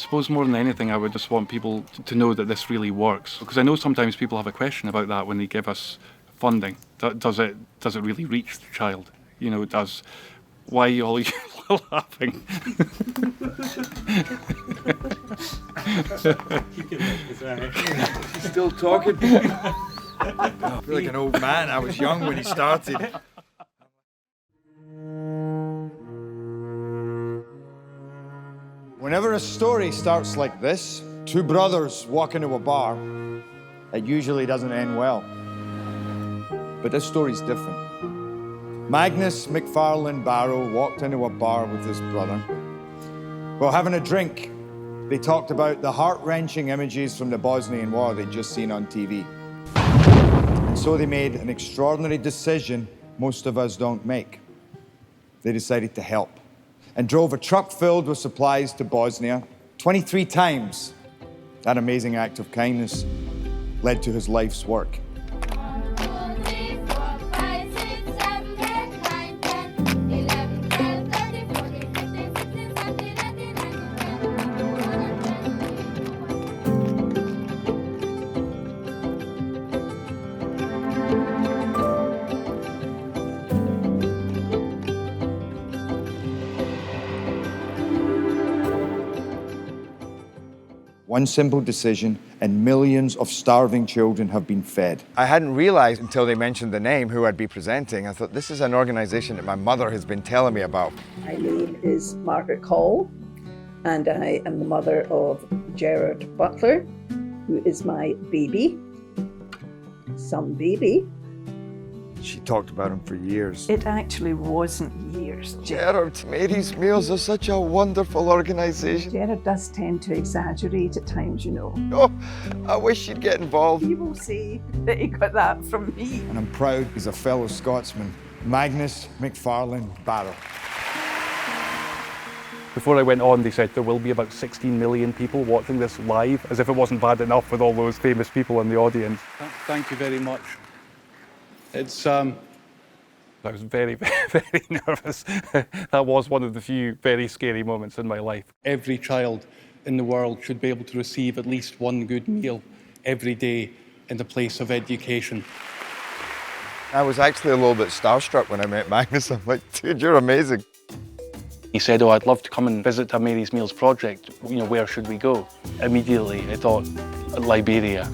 I suppose more than anything, I would just want people to know that this really works. Because I know sometimes people have a question about that when they give us funding. Does it really reach the child? You know, why are you all laughing? He's still talking. I feel like an old man. I was young when he started. Whenever a story starts like this, two brothers walk into a bar, it usually doesn't end well. But this story's different. Magnus McFarlane Barrow walked into a bar with his brother. While having a drink, they talked about the heart-wrenching images from the Bosnian War they'd just seen on TV. And so they made an extraordinary decision most of us don't make. They decided to help and drove a truck filled with supplies to Bosnia 23 times. That amazing act of kindness led to his life's work. One simple decision, and millions of starving children have been fed. I hadn't realized until they mentioned the name who I'd be presenting. I thought, this is an organization that my mother has been telling me about. My name is Margaret Call, and I am the mother of Gerard Butler, who is my baby, some baby. She talked about him for years. It actually wasn't years. Gerard, Mary's Meals are such a wonderful organization. Gerard does tend to exaggerate at times, you know. Oh, I wish you'd get involved. He will say that he got that from me. And I'm proud he's a fellow Scotsman, Magnus McFarlane Barrow. Before I went on, they said there will be about 16 million people watching this live, as if it wasn't bad enough with all those famous people in the audience. Thank you very much. It's, I was very, very nervous. That was one of the few very scary moments in my life. Every child in the world should be able to receive at least one good meal every day in the place of education. I was actually a little bit starstruck when I met Magnus. I'm like, dude, you're amazing. He said, oh, I'd love to come and visit a Mary's Meals project. You know, where should we go? Immediately, I thought, Liberia.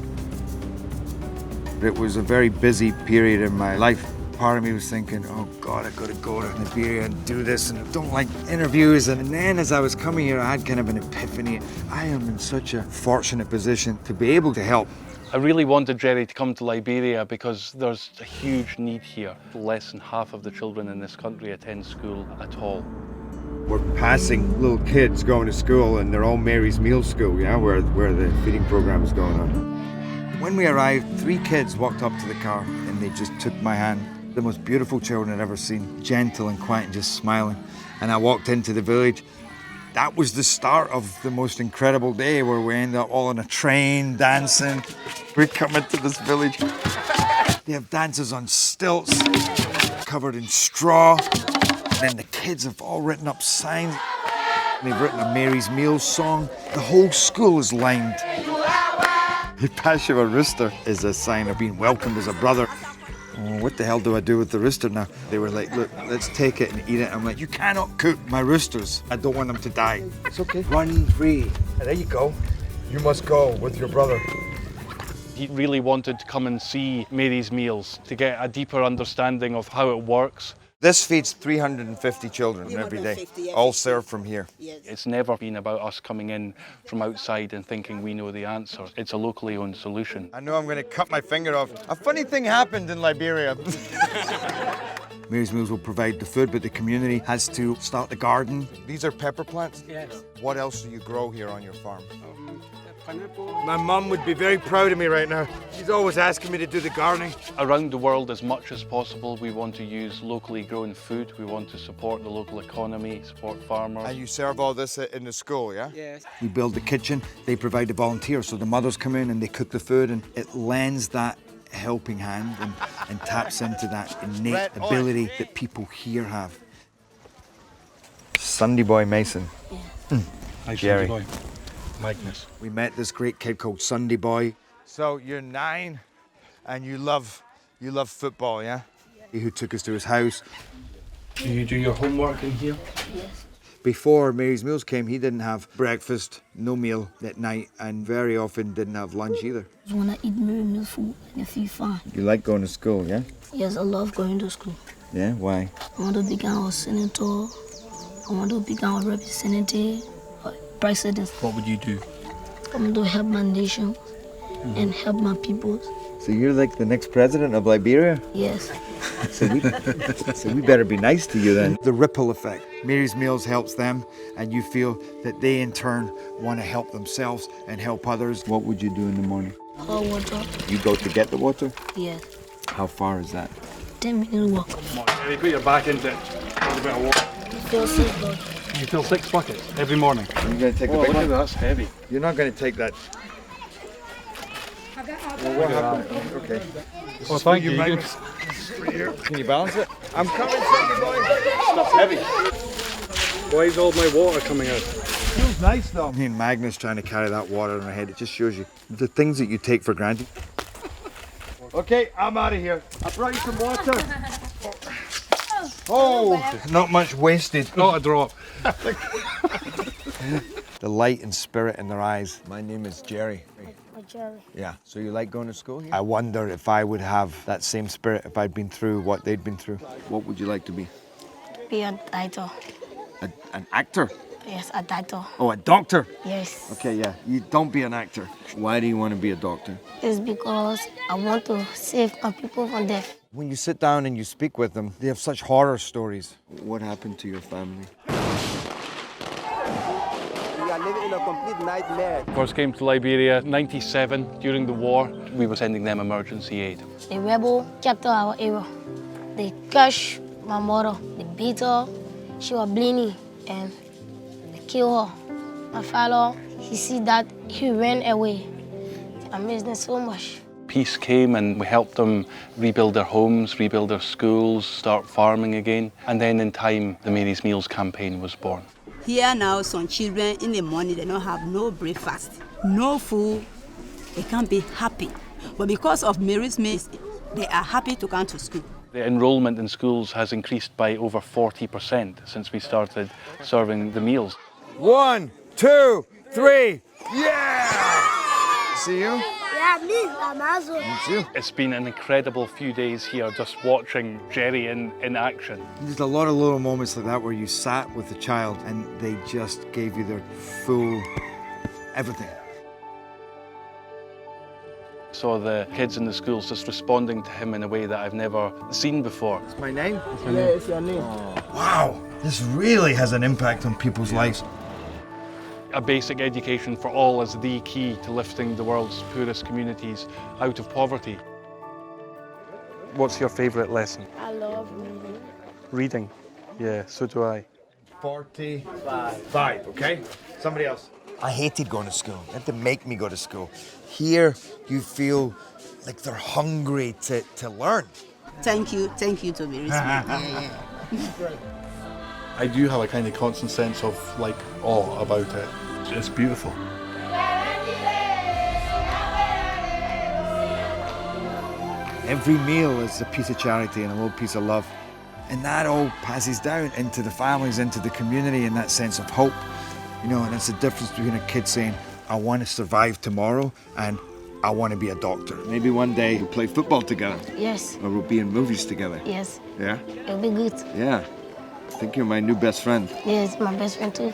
It was a very busy period in my life. Part of me was thinking, oh God, I've got to go to Liberia and do this, and I don't like interviews. And then as I was coming here, I had kind of an epiphany. I am in such a fortunate position to be able to help. I really wanted Jerry to come to Liberia because there's a huge need here. Less than half of the children in this country attend school at all. We're passing little kids going to school, and they're all Mary's Meals School, yeah, where the feeding program is going on. When we arrived, 3 kids walked up to the car and they just took my hand. The most beautiful children I'd ever seen, gentle and quiet and just smiling. And I walked into the village. That was the start of the most incredible day where we ended up all on a train, dancing. We come into this village. They have dances on stilts, covered in straw. And then the kids have all written up signs. They've written a Mary's Meals song. The whole school is lined. The pass you a rooster is a sign of being welcomed as a brother. Oh, what the hell do I do with the rooster now? They were like, look, let's take it and eat it. I'm like, you cannot cook my roosters. I don't want them to die. It's okay. Run free. There you go. You must go with your brother. He really wanted to come and see Mary's Meals to get a deeper understanding of how it works. This feeds 350 children every day, all served from here. It's never been about us coming in from outside and thinking we know the answer. It's a locally owned solution. I know I'm going to cut my finger off. A funny thing happened in Liberia. Mary's Meals will provide the food, but the community has to start the garden. These are pepper plants? Yes. What else do you grow here on your farm? Pineapple. My mum would be very proud of me right now. She's always asking me to do the gardening. Around the world, as much as possible, we want to use locally grown food. We want to support the local economy, support farmers. And you serve all this in the school, yeah? Yes. We build the kitchen, they provide the volunteers, so the mothers come in and they cook the food, and it lends that helping hand and taps into that innate ability that people here have. Sunday boy Mason. Hi, Jerry. Boy. Magnus. We met this great kid called Sunday Boy. So you're 9 and you love football, yeah? Who took us to his house. Do you do your homework in here? Yes. Before Mary's Meals came, he didn't have breakfast, no meal at night, and very often didn't have lunch either. When I eat Mary's Meals food, I feel fine. You like going to school, yeah? Yes, I love going to school. Yeah, why? I want to become a senator. I want to become a representative, a president. What would you do? I want to help my nation and help my people. So you're like the next president of Liberia? Yes. So we better be nice to you then. The ripple effect. Mary's Meals helps them, and you feel that they in turn want to help themselves and help others. What would you do in the morning? Hot water. You go to get the water? Yes. How far is that? 10-minute walk. Come on, Jerry, put your back into it. A bit of water. I feel so good. You fill 6 buckets every morning. Are you going to take the Oh, big look at one? that, that's heavy. You're not going to take that. Well, what happened? Okay. Oh, thank you. Can you balance it? I'm coming, Sunday Boy. Stuff's heavy. Why is all my water coming out? Feels nice though. Me and Magnus trying to carry that water in our head, it just shows you the things that you take for granted. Okay, I'm out of here. I brought you some water. Oh, not much wasted. Not a drop. The light and spirit in their eyes. My name is Jerry. Jerry. Yeah, so you like going to school here? I wonder if I would have that same spirit if I'd been through what they'd been through. What would you like to be? Be a doctor. An actor? Yes, a doctor. Oh, a doctor? Yes. Okay, yeah. You don't be an actor. Why do you want to be a doctor? It's because I want to save my people from death. When you sit down and you speak with them, they have such horror stories. What happened to your family? We are living in a complete nightmare. First came to Liberia, 97, during the war. We were sending them emergency aid. The rebel captured our area. They crushed my mother. They beat her. She was bleeding and they killed her. My father, he see that, he ran away. I miss them so much. Peace came and we helped them rebuild their homes, rebuild their schools, start farming again. And then in time, the Mary's Meals campaign was born. Here now, some children in the morning, they don't have no breakfast, no food. They can't be happy. But because of Mary's Meals, they are happy to come to school. The enrollment in schools has increased by over 40% since we started serving the meals. 1, 2, 3, yeah! See you? Yeah, me, Amazon. It's you. It's been an incredible few days here just watching Jerry in action. There's a lot of little moments like that where you sat with the child and they just gave you their full everything. Saw the kids in the schools just responding to him in a way that I've never seen before. It's my name? Yes, your name. Wow, this really has an impact on people's lives. A basic education for all is the key to lifting the world's poorest communities out of poverty. What's your favourite lesson? I love reading. Reading. Yeah, so do I. 45, okay? Somebody else. I hated going to school. They had to make me go to school. Here, you feel like they're hungry to learn. Thank you to Mary's Meals. Yeah. I do have a kind of constant sense of like awe about it. It's beautiful. Every meal is a piece of charity and a little piece of love. And that all passes down into the families, into the community, and that sense of hope. You know, and it's the difference between a kid saying, I want to survive tomorrow, and I want to be a doctor. Maybe one day we'll play football together. Yes. Or we'll be in movies together. Yes. Yeah? It'll be good. Yeah. I think you're my new best friend. Yes, my best friend too.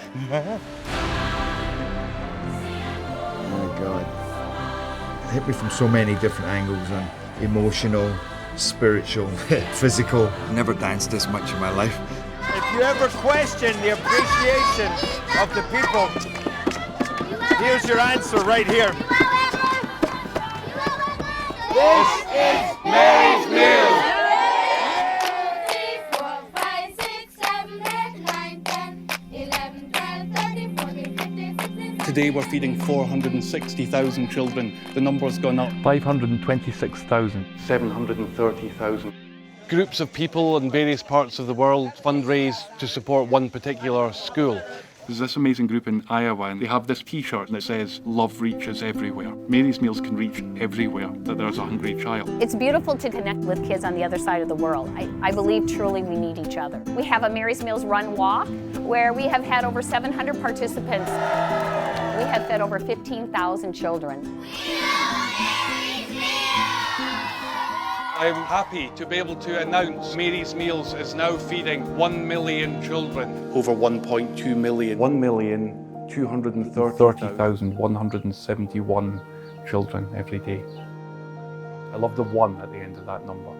Oh, God. It hit me from so many different angles, and emotional, spiritual, physical. I never danced this much in my life. If you ever question the appreciation of the people, here's your answer right here. This is Mary's Meals. Today we're feeding 460,000 children. The number's gone up. 526,000. 730,000. Groups of people in various parts of the world fundraise to support one particular school. There's this amazing group in Iowa, and they have this T-shirt that says, "Love reaches everywhere." Mary's Meals can reach everywhere that there's a hungry child. It's beautiful to connect with kids on the other side of the world. I believe truly we need each other. We have a Mary's Meals Run Walk, where we have had over 700 participants. We have fed over 15,000 children. I'm happy to be able to announce Mary's Meals is now feeding 1 million children. Over 1.2 million. 1,230,171 children every day. I love the 1 at the end of that number.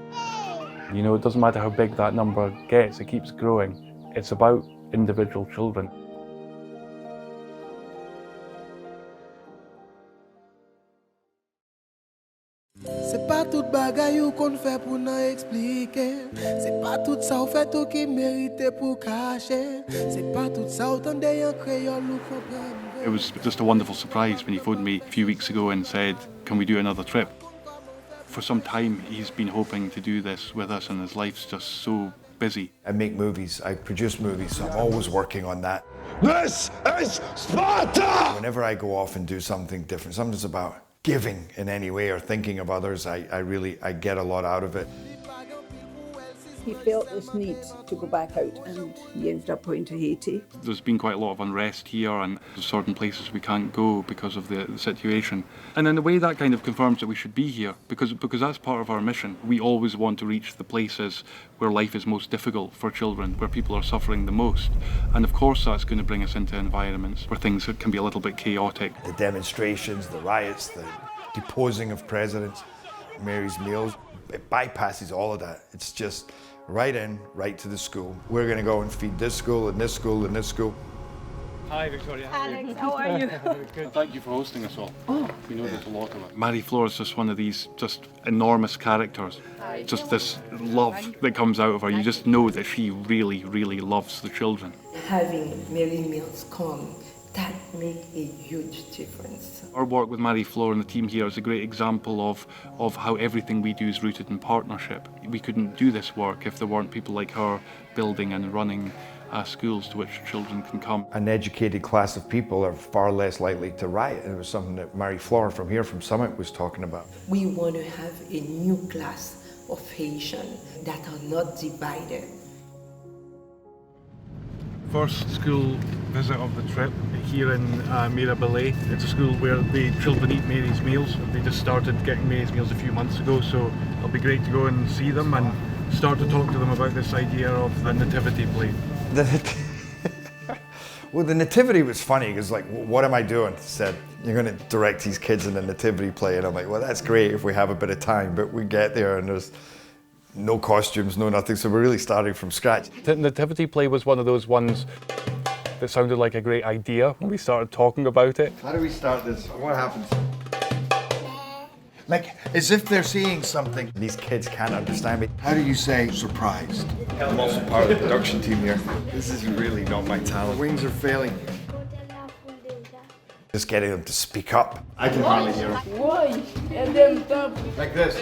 You know, it doesn't matter how big that number gets, it keeps growing. It's about individual children. C'est pas toute bagaille ou qu'on fait pour nous expliquer. C'est pas tout ça ou fait ou qui mérite pour cacher. C'est pas tout ça autant d'ailleurs créole ou comprendre. It was just a wonderful surprise when he phoned me a few weeks ago and said, "Can we do another trip?" For some time he's been hoping to do this with us, and his life's just so busy. I make movies, I produce movies, so I'm always working on that. This is Sparta! Whenever I go off and do something different, something's about giving in any way or thinking of others, I get a lot out of it. He felt this need to go back out, and he ended up going to Haiti. There's been quite a lot of unrest here, and there's certain places we can't go because of the situation. And in a way that kind of confirms that we should be here, because that's part of our mission. We always want to reach the places where life is most difficult for children, where people are suffering the most. And of course that's going to bring us into environments where things can be a little bit chaotic. The demonstrations, the riots, the deposing of presidents, Mary's Meals, it bypasses all of that. It's just right in, right to the school. We're going to go and feed this school and this school and this school. Hi Victoria. Alex, how are you? Good. Thank you for hosting us all. We know there's a lot of it. Marie Flore is just one of these just enormous characters. Just this love that comes out of her. You just know that she really, really loves the children. Having Mary's Meals come, that makes a huge difference. Our work with Marie Flore and the team here is a great example of how everything we do is rooted in partnership. We couldn't do this work if there weren't people like her building and running schools to which children can come. An educated class of people are far less likely to riot. And it was something that Marie Flore from here, from Summit, was talking about. We want to have a new class of Haitians that are not divided. First school visit of the trip here in Mirabelais. It's a school where the children eat Mary's Meals. They just started getting Mary's Meals a few months ago, so it'll be great to go and see them and start to talk to them about this idea of the nativity play. Well, the nativity was funny because, like, what am I doing? Said, you're going to direct these kids in the nativity play. And I'm like, well, that's great if we have a bit of time, but we get there and there's no costumes, no nothing. So we're really starting from scratch. The nativity play was one of those ones that sounded like a great idea when we started talking about it. How do we start this? What happens? Like, as if they're seeing something. These kids can't understand me. How do you say surprised? I'm also part of the production team here. This is really not my talent. Wings are failing. Just getting them to speak up. I can hardly hear them. Like this.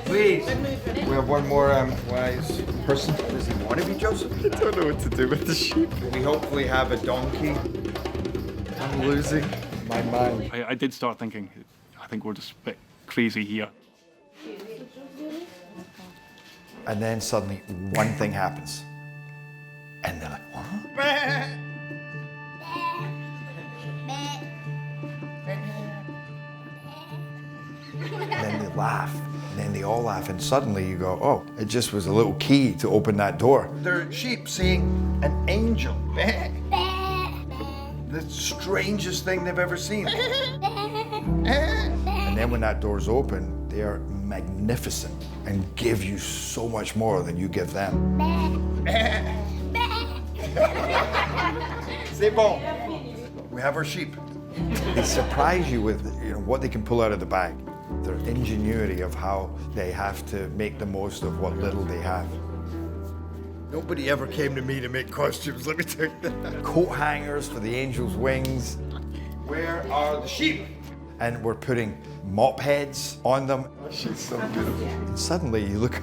Please. We have one more wise person. Does he want to be Joseph? I don't know what to do with the sheep. We hopefully have a donkey. I'm losing my mind. I did start thinking, I think we're just a bit crazy here. And then suddenly one thing happens. And they're like, what? And then they laugh. And then they all laugh. And suddenly you go, oh, it just was a little key to open that door. They're sheep seeing an angel. The strangest thing they've ever seen. And then when that door's open, they are magnificent and give you so much more than you give them. C'est bon. We have our sheep. They surprise you with, what they can pull out of the bag. Their ingenuity of how they have to make the most of what little they have. Nobody ever came to me to make costumes, let me tell you that. Coat hangers for the angel's wings. Where are the sheep? And we're putting mop heads on them. She's so beautiful. And suddenly you look,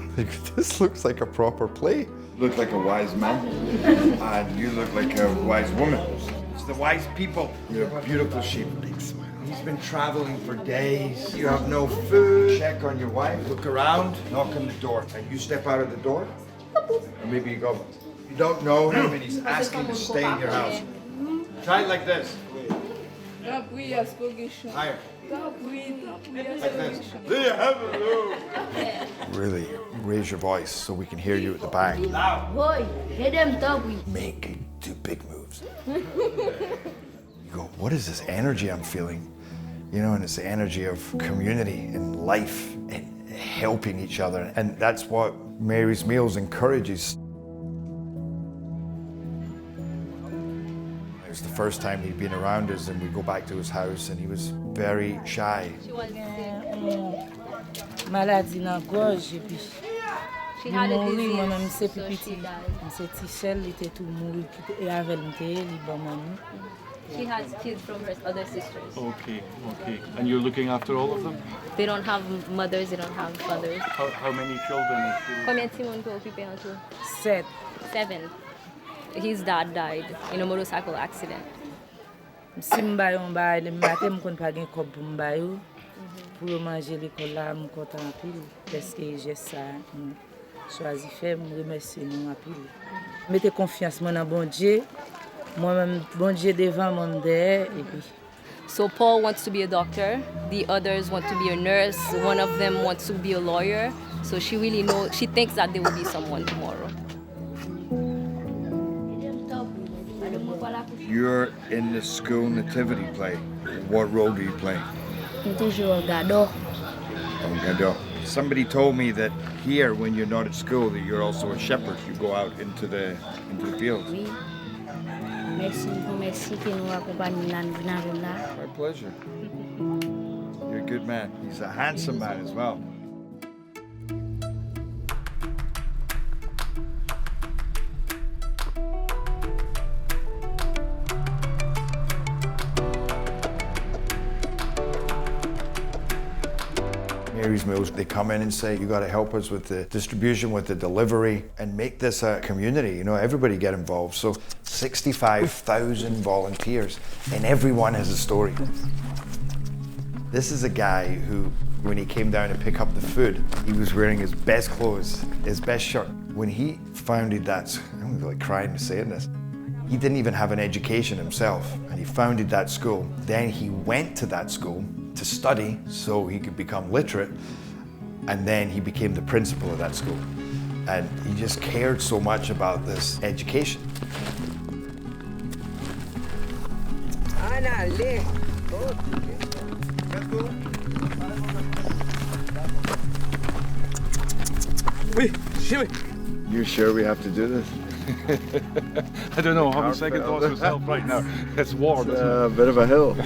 this looks like a proper play. look like a wise man, and you look like a wise woman. It's the wise people. You're a beautiful sheep. Big smile. He's been traveling for days. You have no food. Check on your wife. Look around. Knock on the door. And you step out of the door. Or maybe you go. You don't know him, and he's asking to stay in your house. Try it like this. Higher. Like this. Really raise your voice so we can hear you at the back. Make two big moves. You go, what is this energy I'm feeling? You know, and it's the energy of community and life and helping each other. And that's what Mary's Meals encourages. It was the first time he'd been around us, and we go back to his house, and he was very shy. Maladie dans gorge et puis she had a disease. Moi-même c'est petit. C'est Tichel, il était tout mouru et avec lui il bon maman. She has kids from her other sisters. Okay. And you're looking after all of them? They don't have mothers, they don't have fathers. How many children is she? Combien de Timon peut occuper en tout? 7. 7. His dad died in a motorcycle accident. Si m'ba yon ba, le matin m'kon pa gen kob pou m'ba yo. Pour manger l'école là, m'm content pile parce que j'ai ça. Choisi faire, me remercier nous pile. Mettez confiance dans bon Dieu. Moi-même bon Dieu devant mon derrière et puis. So Paul wants to be a doctor, the others want to be a nurse, one of them wants to be a lawyer. So she really knows, she thinks that there will be someone tomorrow. You're in the school nativity play. What role do you play? Somebody told me that here, when you're not at school, that you're also a shepherd. You go out into the fields. My pleasure. You're a good man. He's a handsome man as well. Mary's Meals, they come in and say, you got to help us with the distribution, with the delivery, and make this a community. You know, everybody get involved. So 65,000 volunteers, and everyone has a story. This is a guy who, when he came down to pick up the food, he was wearing his best clothes, his best shirt. When he founded that, I'm like crying saying this, he didn't even have an education himself, and he founded that school. Then he went to that school to study so he could become literate, and then he became the principal of that school. And he just cared so much about this education. You sure we have to do this? I don't know, I'm having second thoughts myself right now. It's warm. It's a bit of a hill.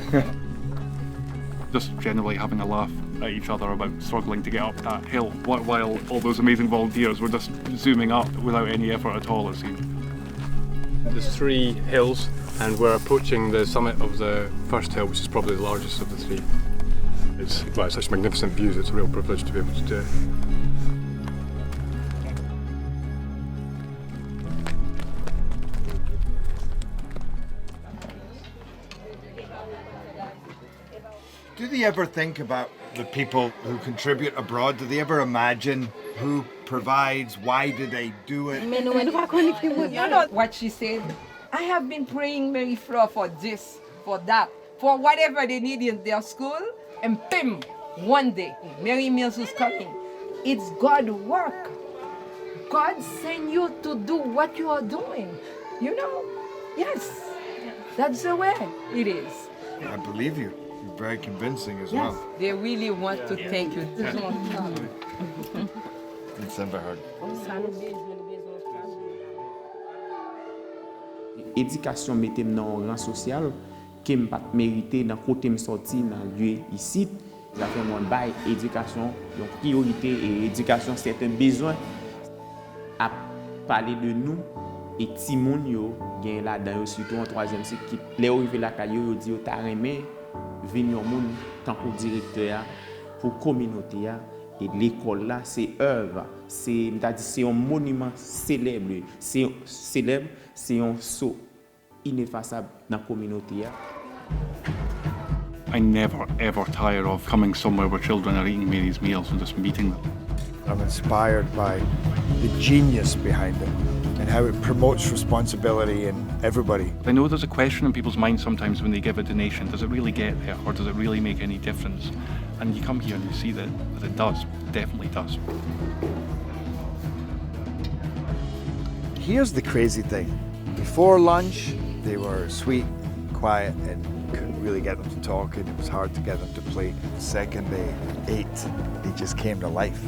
Just generally having a laugh at each other about struggling to get up that hill while all those amazing volunteers were just zooming up without any effort at all, it seemed. There's 3 hills and we're approaching the summit of the first hill, which is probably the largest of the 3. It's such magnificent views, it's a real privilege to be able to do it. Do they ever think about the people who contribute abroad? Do they ever imagine who provides? Why do they do it? You know what she said? I have been praying Mary Fleur for this, for that, for whatever they need in their school, and pim, one day, Mary Mills is coming. It's God's work. God sent you to do what you are doing. You know? Yes. That's the way it is. I believe you. You're very convincing as well. They really want to thank you. It's never hard. Éducation mettait dans un rang social qui me pas mérité dans côté me sorti dans lieu ici. Ça fait mon bail éducation donc priorité et éducation c'est un besoin à parler de nous et ti moun yo gen là-dedans surtout en 3e cycle qui les arrivé la caillou yo dit yo ta remé venir moun tant que directeur pour communauté Et l'école là, c'est œuvre, c'est un monument célèbre, c'est un saut ineffaçable dans la communauté. I never ever tire of coming somewhere where children are eating Mary's meals and just meeting them. I'm inspired by the genius behind it and how it promotes responsibility in everybody. I know there's a question in people's minds sometimes when they give a donation, does it really get there or does it really make any difference? And you come here and you see that it does, definitely does. Here's the crazy thing. Before lunch, they were sweet, quiet, and couldn't really get them to talk, and it was hard to get them to play. The second they ate, they just came to life.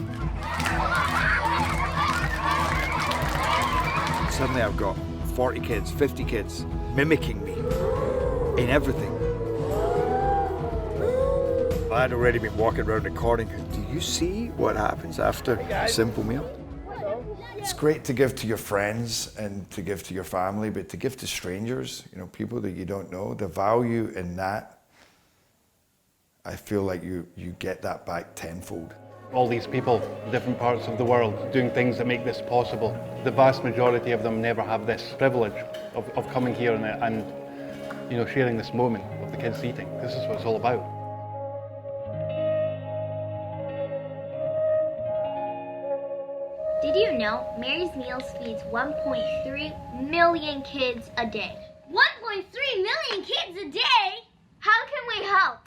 Suddenly I've got 40 kids, 50 kids mimicking me in everything. I'd already been walking around recording. Do you see what happens after a simple meal? It's great to give to your friends and to give to your family, but to give to strangers, you know, people that you don't know, the value in that, I feel like you get that back tenfold. All these people, different parts of the world, doing things that make this possible. The vast majority of them never have this privilege of coming here and you know, sharing this moment of the kids eating. This is what it's all about. Did you know Mary's Meals feeds 1.3 million kids a day? 1.3 million kids a day? How can we help?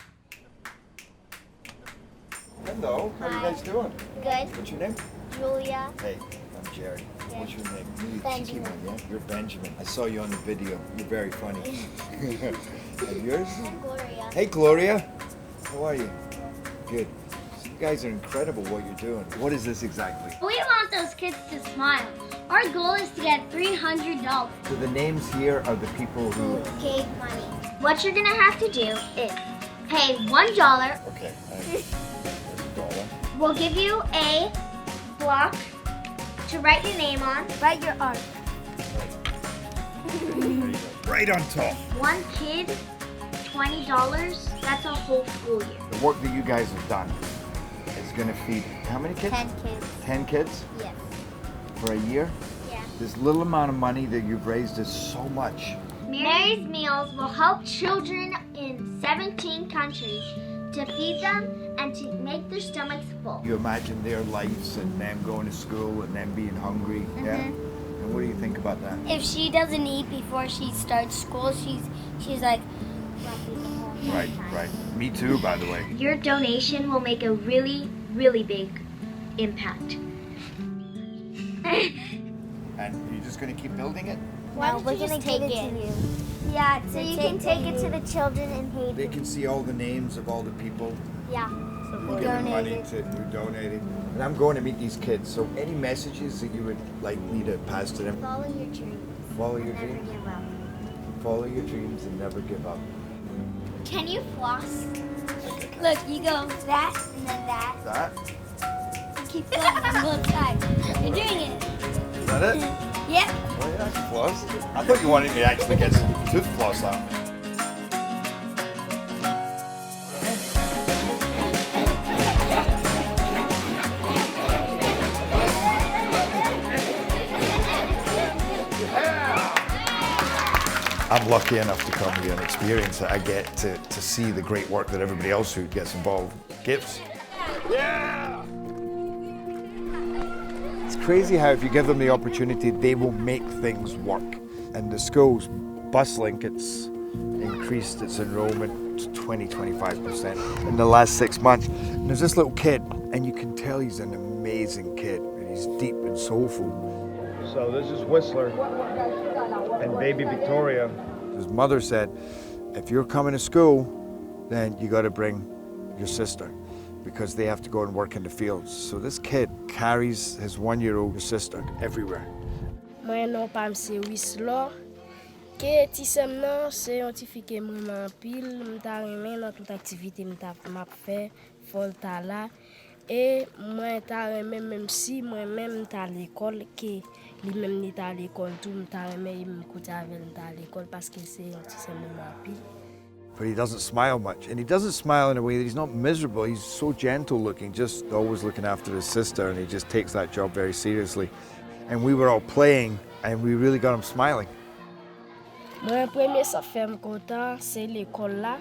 Hello, how are you guys doing? Good. What's your name? Julia. Hey, I'm Jerry. What's your name? You Benjamin. cheeky one, yeah? You're Benjamin. I saw you on the video. You're very funny. And yours? Gloria. Hey, Gloria. How are you? Good. You guys are incredible what you're doing. What is this exactly? We want those kids to smile. Our goal is to get $300. So the names here are the people who gave money. What you're gonna have to do is pay $1. Okay. There's $1. We'll give you a block to write your name on. Write your art. Right on top. One kid, $20. That's a whole school year. The work that you guys have done is going to feed how many kids? 10 kids. 10 kids? Yes. For a year? Yeah. This little amount of money that you've raised is so much. Mary's Meals will help children in 17 countries to feed them and to make their stomachs full. You imagine their lives and them going to school and them being hungry, yeah? And what do you think about that? If she doesn't eat before she starts school, she's like grumpy the whole time. Right. Me too, by the way. Your donation will make a really, really big impact. And you're just going to keep building it? No, we're going to give it to you. Yeah, so you can take it to the children in Haiti. They can see all the names of all the people Yeah. who give money to who donated. And I'm going to meet these kids. So any messages that you would like me to pass to them? Follow your dreams. Follow your Never dreams. give up. Follow your dreams and never give up. Can you floss? Look, you go that and then that. That? You keep going on both sides. You're doing it. Is that it? Yep. Oh yeah, that's floss. I thought you wanted me to actually get some tooth floss out. I'm lucky enough to come here and experience it. I get to see the great work that everybody else who gets involved gives. Yeah! It's crazy how if you give them the opportunity, they will make things work. And the school's bus link, it's increased its enrollment to 25% in the last 6 months. And there's this little kid, and you can tell he's an amazing kid, and he's deep and soulful. So this is Whistler and baby Victoria. His mother said, if you're coming to school, then you got to bring your sister because they have to go and work in the fields. So this kid carries his 1-year-old sister everywhere. Moi non pas c'est Whistler. Que ti sem nan c'est un ti fike vraiment pile, m'ta remè dans toute activité m'ta fait folta là et moi ta remè même si moi même ta l'école que lui même ni ta l'école tout m'ta remè m'écouter avec ta l'école parce que c'est un ti sem vraiment pile. but he doesn't smile much. And he doesn't smile in a way that he's not miserable. He's so gentle looking, just always looking after his sister, and he just takes that job very seriously. And we were all playing, and we really got him smiling. Mon premier ça fait me content, c'est l'école là.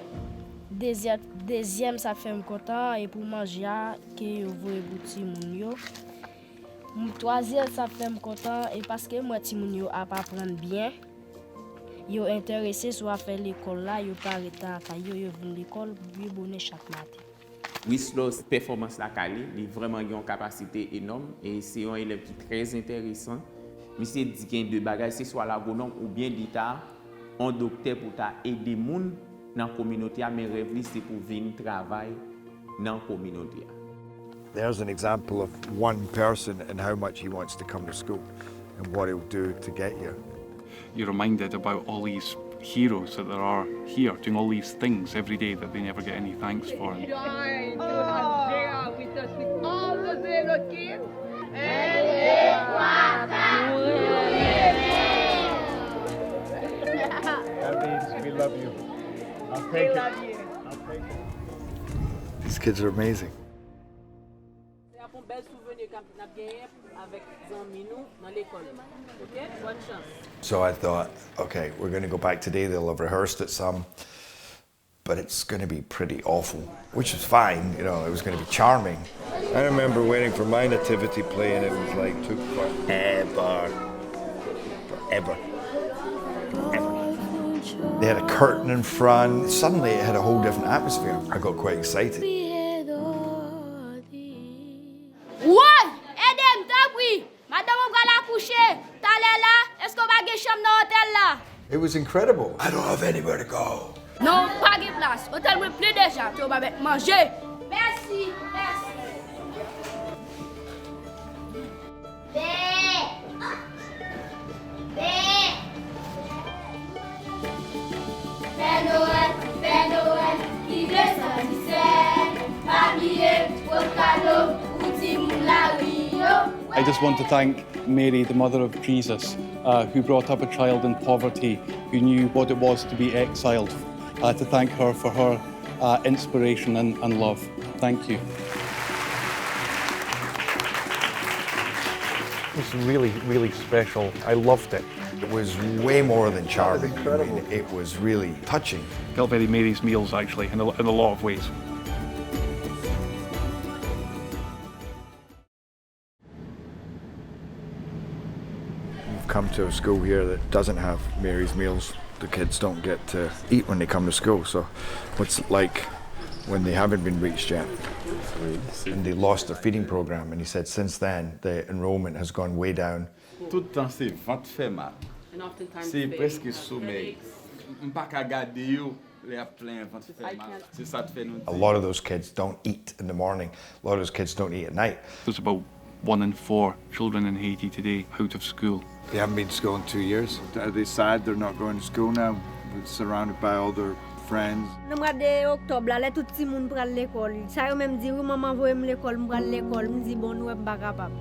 Deuxième ça fait me content et pour manger que yo voye bouti moun yo. Troisième ça fait me content et parce que moi ti moun yo a pas apprendre bien. Yo intéressé soit faire l'école là, yo pas arrêter yo vinn l'école, yo bonne chaque matin. Whistler performance la calé, il vraiment une capacité énorme et c'est un élève qui est très intéressant. Monsieur dit qu'il y a deux bagages, c'est soit l'agronome ou bien l'État, un docteur pour aider les gens dans la communauté, mais rêve c'est pour venir travailler dans la communauté. There's an example of one person and how much he wants to come to school and what he'll do to get here. You're reminded about all these heroes that there are here doing all these things every day that they never get any thanks for. With us with all those little kids. That means we love you. I'll take it. I'll take it. These kids are amazing. So I thought, okay, we're going to go back today. They'll have rehearsed it some, but it's going to be pretty awful, which is fine. You know, it was going to be charming. I remember waiting for my nativity play, and it was like took forever. They had a curtain in front. Suddenly, it had a whole different atmosphere. I got quite excited. It was incredible. I don't have anywhere to go. Non, pas de place. Hôtel me plaît déjà. Tu vas manger. Merci, merci. Père Noël, qui descend du ciel, habillé au cadeau, outil moula Rio. I just want to thank Mary, the mother of Jesus, who brought up a child in poverty, who knew what it was to be exiled, to thank her for her inspiration and love. Thank you. It was really, really special. I loved it. It was way more than charming. I mean, it was really touching. Felt very Mary's Meals, actually, in a lot of ways. We've come to a school here that doesn't have Mary's Meals. The kids don't get to eat when they come to school. So what's it like when they haven't been reached yet? And they lost their feeding program, and he said since then the enrollment has gone way down. Tout le temps c'est ventre fait mal. C'est presque sommeil. Pas qu'à garder yo, les a plein ventre fait mal. C'est ça te fait nous. A lot of those kids don't eat in the morning. A lot of those kids don't eat at night. There's about 1 in 4 children in Haiti today out of school. They haven't been to school in 2 years. Are they sad they're not going to school now, surrounded by all their friends? Dans le mois d'octobre, là, tout le monde prend l'école. Ça yo même dit, oui, maman voye l'école, me prendre l'école. Me dit bon, nous pas capable.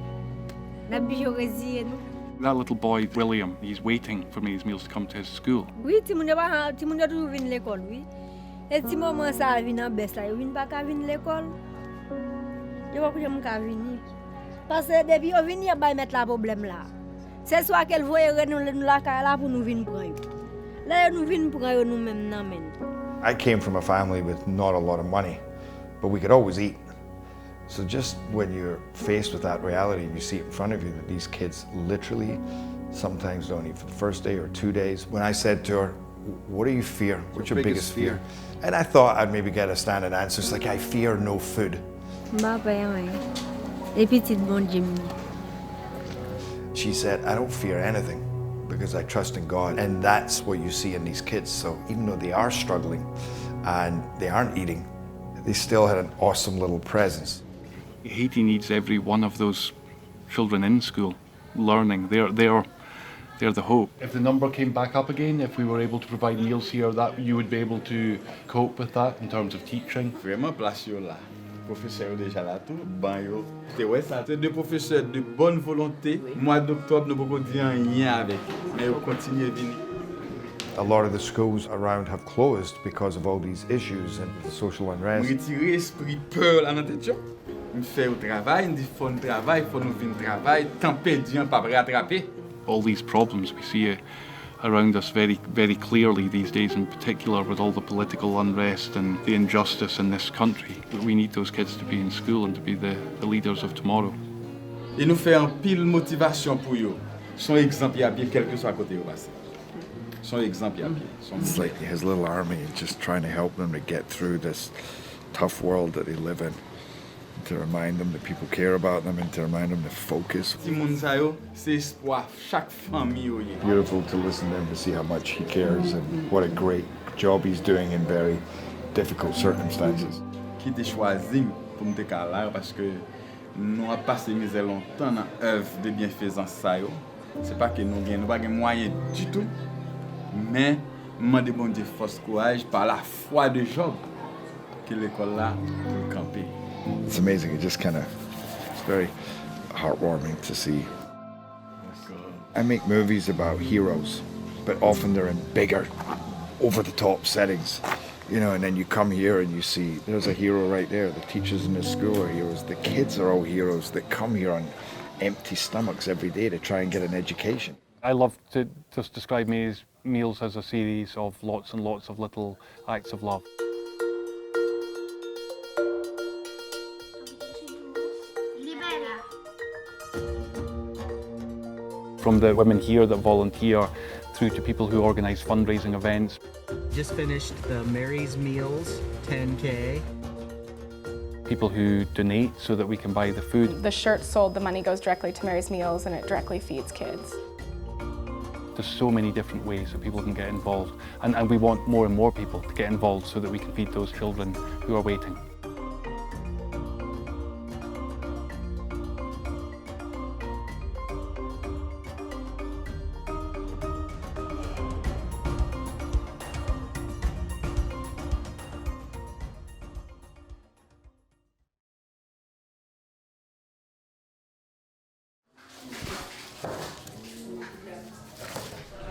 La biologie nous. That little boy, William, he's waiting for Mary's Meals to come to his school. Oui, ti moun toujours vinn l'école, oui. Et ti maman ça vinn en baisse là, yo vinn pas ka vinn l'école. Yo pas que m'ka vinn. Parce que depuis yo vinn y ba mettre la problème là. C'est soit qu'elle voye nous la là pour nous vinn prendre. Là nous vinn prendre nous même nan men. I came from a family with not a lot of money, but we could always eat. So just when you're faced with that reality and you see it in front of you that these kids literally sometimes don't eat for the first day or 2 days. When I said to her, what do you fear? What's your biggest fear? And I thought I'd maybe get a standard answer. It's like, I fear no food. She said, I don't fear anything because I trust in God. And that's what you see in these kids. So even though they are struggling and they aren't eating, they still had an awesome little presence. Haiti needs every one of those children in school, learning. They're the hope. If the number came back up again, if we were able to provide meals here, that you would be able to cope with that in terms of teaching. Vraiment place yo là. Professeur déjà là tout, ban yo. C'est ouais ça, c'est deux professeurs de bonne volonté. Mois d'octobre nous pouvons dire rien avec, mais on continue à venir. A lot of the schools around have closed because of all these issues and the social unrest. Retirer esprit peur là dans tête. On fait au travail, on dit faut nous travail, faut nous venir travail, temps perdu on pas rattraper. All these problems we see around us very, very clearly these days, in particular with all the political unrest and the injustice in this country. We need those kids to be in school and to be the leaders of tomorrow. Et nous fait un pile motivation pour eux. Son exemple à pied quel que soit côté où passer. Son exemple à pied. It's like his little army, just trying to help them to get through this tough world that they live in. To remind them that people care about them and to remind them to focus. C'est espoir chaque famille. Beautiful to listen to him, to see how much he cares and what a great job he's doing in very difficult circumstances. Qui t'a choisi pour me décaler parce que nous avons passé misère longtemps dans l'œuvre de bienfaisance. C'est pas que nous n'avons pas de moyens du tout, mais nous demandons bon Dieu force courage par la foi de Job que l'école là peut camper. It's amazing. It's very heartwarming to see. I make movies about heroes, but often they're in bigger, over-the-top settings. You know, and then you come here and you see there's a hero right there. The teachers in the school are heroes. The kids are all heroes that come here on empty stomachs every day to try and get an education. I love to just describe meals as a series of lots and lots of little acts of love. From the women here that volunteer through to people who organise fundraising events. Just finished the Mary's Meals 10K. People who donate so that we can buy the food. The shirt sold, the money goes directly to Mary's Meals and it directly feeds kids. There's so many different ways that people can get involved, and we want more and more people to get involved so that we can feed those children who are waiting.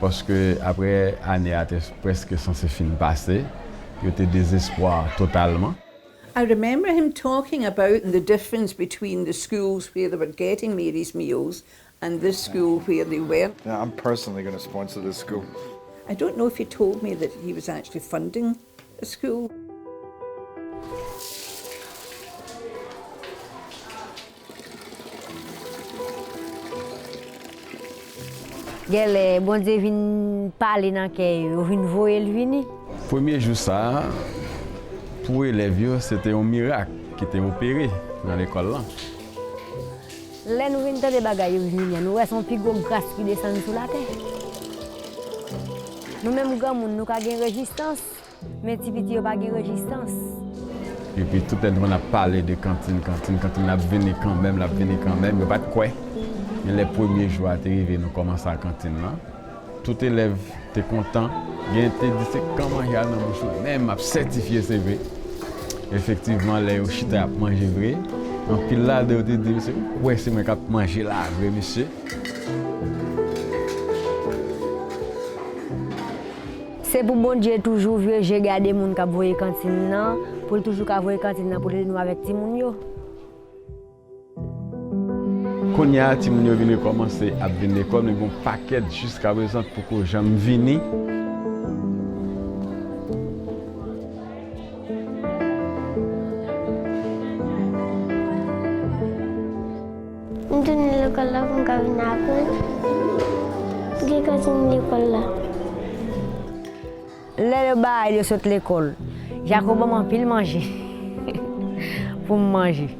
Parce que après année était presque censé finir passer, il était désespoir totalement. I remember him talking about the difference between the schools where they were getting Mary's Meals and this school where they weren't. Yeah, I'm personally going to sponsor this school. I don't know if he told me that he was actually funding a school. Gele bon Dieu vinn parler dans cœur, vinn voyer vini. Premier jour ça pour élèves, c'était un miracle qui était opéré dans l'école là. Là nous vinn tande bagay vini, nous ouais son plus gros grâce qui descend sur la terre. Nous même grand monde nous ka gen résistance, mais ti petit yo pas gen résistance. Et puis tout le monde a parlé de cantine, la venir quand même, il pas de quoi. Mais les premiers jours à arriver, nous commençons à la cantine là. Tout élève était content. Il était dit c'est comment il y a dans mon choix. Même à certifier c'est vrai. Effectivement, les chita a mangé vrai. En pile là, de dit monsieur, ouais c'est moi qui a mangé là, vrai monsieur. C'est pour bon Dieu toujours j'ai gardé moun qui voyer cantine là, pour toujours ka voyer cantine là pour nous avec ti moun yo. Quand il y a des gens qui viennent commencer à venir à l'école, ils ont un paquet jusqu'à présent pour que j'aime venir. Je suis à l'école là pour venir apprendre. Je suis à l'école là. Le bail de cette l'école, Jacob m'a pile manger pour manger.